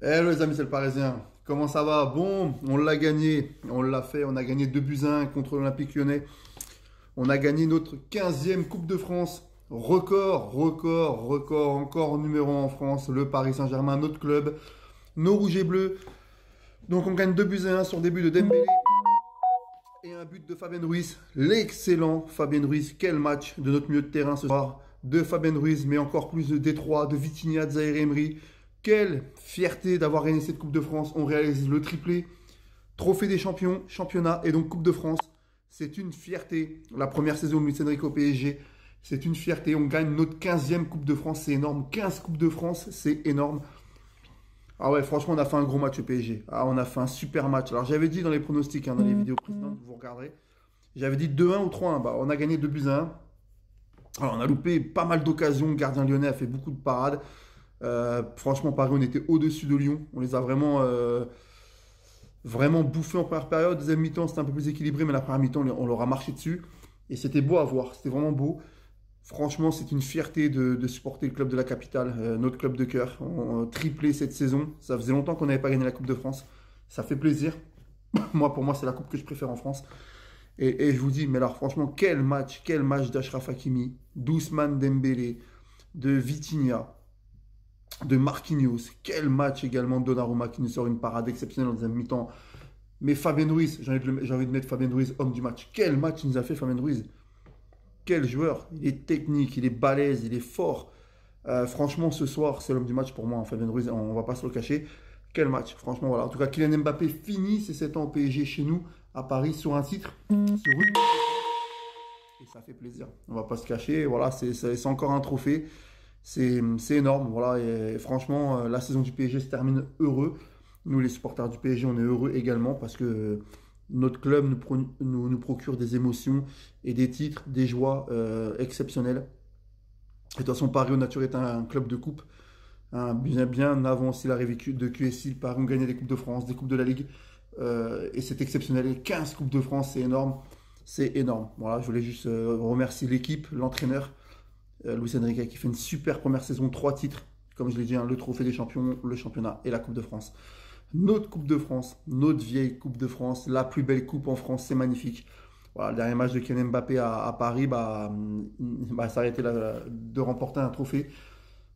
Hello les amis, c'est le Parisien. Comment ça va? Bon, on l'a gagné, on l'a fait, on a gagné 2 buts à 1 contre l'Olympique Lyonnais. On a gagné notre 15e Coupe de France. Record, encore numéro 1 en France, le Paris Saint-Germain, notre club, nos rouges et bleus. Donc on gagne 2 buts à 1 sur des buts de Dembélé et un but de Fabien Ruiz. L'excellent Fabien Ruiz, quel match de notre milieu de terrain ce soir. De Fabien Ruiz, mais encore plus de Détroit, de Vitinha, de Zaïre Emery. Quelle fierté d'avoir gagné cette Coupe de France. On réalise le triplé, trophée des champions, championnat et donc Coupe de France. C'est une fierté. La première saison de Luis Enrique au PSG, c'est une fierté. On gagne notre 15e Coupe de France, c'est énorme. 15 Coupes de France, c'est énorme. Ah ouais, franchement, on a fait un gros match au PSG. Ah, on a fait un super match. Alors j'avais dit dans les pronostics, dans les vidéos précédentes, vous regarderez, j'avais dit 2-1 ou 3-1. Bah, on a gagné 2 buts à 1. Alors on a loupé pas mal d'occasions. Le gardien lyonnais a fait beaucoup de parades. Franchement, Paris, on était au-dessus de Lyon. On les a vraiment bouffés en première période. Deuxième mi-temps, c'était un peu plus équilibré, mais la première mi-temps, on leur a marché dessus. Et c'était beau à voir. C'était vraiment beau. Franchement, c'est une fierté de supporter le club de la capitale, notre club de cœur. On a triplé cette saison. Ça faisait longtemps qu'on n'avait pas gagné la Coupe de France. Ça fait plaisir. Pour moi, c'est la coupe que je préfère en France. Et je vous dis, mais alors franchement, quel match d'Achraf Hakimi, d'Ousmane Dembélé, de Vitinha, de Marquinhos. Quel match également de Donnarumma qui nous sort une parade exceptionnelle en deuxième mi-temps. Mais Fabien Ruiz, j'ai envie de mettre Fabien Ruiz homme du match. Quel match il nous a fait Fabien Ruiz. Quel joueur. Il est technique, il est balèze, il est fort. Franchement, ce soir, c'est l'homme du match pour moi, Fabien Ruiz. On va pas se le cacher. Quel match. Franchement, voilà. En tout cas, Kylian Mbappé finit ses 7 ans au PSG chez nous, à Paris, sur un titre. Et ça fait plaisir. On va pas se cacher. Voilà, c'est encore un trophée. C'est énorme. Voilà. Et franchement, la saison du PSG se termine heureux. Nous, les supporters du PSG, on est heureux également parce que notre club nous procure des émotions et des titres, des joies exceptionnelles. Et de toute façon, Paris au Nature est un club de coupe. Bien avant aussi l'arrivée de QSI, Paris ont gagné des Coupes de France, des Coupes de la Ligue. Et c'est exceptionnel. 15 Coupes de France, c'est énorme. C'est énorme. Voilà, je voulais juste remercier l'équipe, l'entraîneur, Luis Enrique, qui fait une super première saison, 3 titres. Comme je l'ai dit, le trophée des champions, le championnat et la Coupe de France. Notre Coupe de France, notre vieille Coupe de France, la plus belle coupe en France, c'est magnifique. Voilà, le dernier match de Kylian Mbappé à Paris, ça a été de remporter un trophée.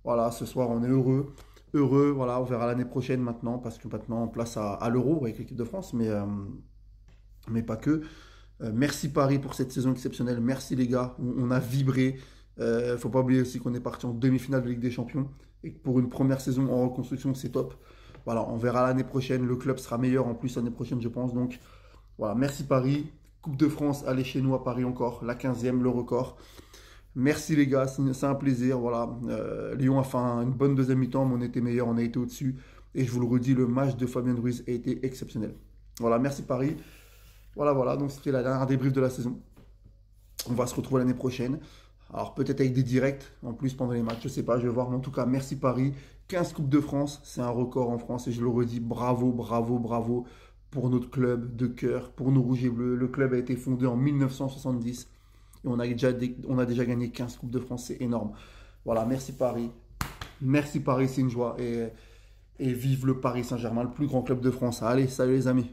Voilà, ce soir, on est heureux. Heureux, voilà, on verra l'année prochaine maintenant, parce que maintenant, on place à l'Euro avec l'équipe de France, mais pas que. Merci Paris pour cette saison exceptionnelle. Merci les gars, on a vibré. Faut pas oublier aussi qu'on est parti en demi-finale de Ligue des Champions et que pour une première saison en reconstruction, c'est top. Voilà, on verra l'année prochaine. Le club sera meilleur en plus l'année prochaine, je pense. Donc voilà, merci Paris. Coupe de France, allez chez nous à Paris encore, la 15e, le record. Merci les gars, c'est un plaisir. Voilà, Lyon a fait une bonne deuxième mi-temps, mais on était meilleur, on a été au-dessus. Et je vous le redis, le match de Fabien Ruiz a été exceptionnel. Voilà, merci Paris. Voilà, donc c'était la dernière débrief de la saison. On va se retrouver l'année prochaine. Alors peut-être avec des directs en plus pendant les matchs, je sais pas, je vais voir. Mais en tout cas, merci Paris. 15 Coupes de France, c'est un record en France et je le redis, bravo pour notre club de cœur, pour nos rouges et bleus. Le club a été fondé en 1970 et on a déjà gagné 15 Coupes de France, c'est énorme. Voilà, merci Paris. Merci Paris, c'est une joie et vive le Paris Saint-Germain, le plus grand club de France. Allez, salut les amis.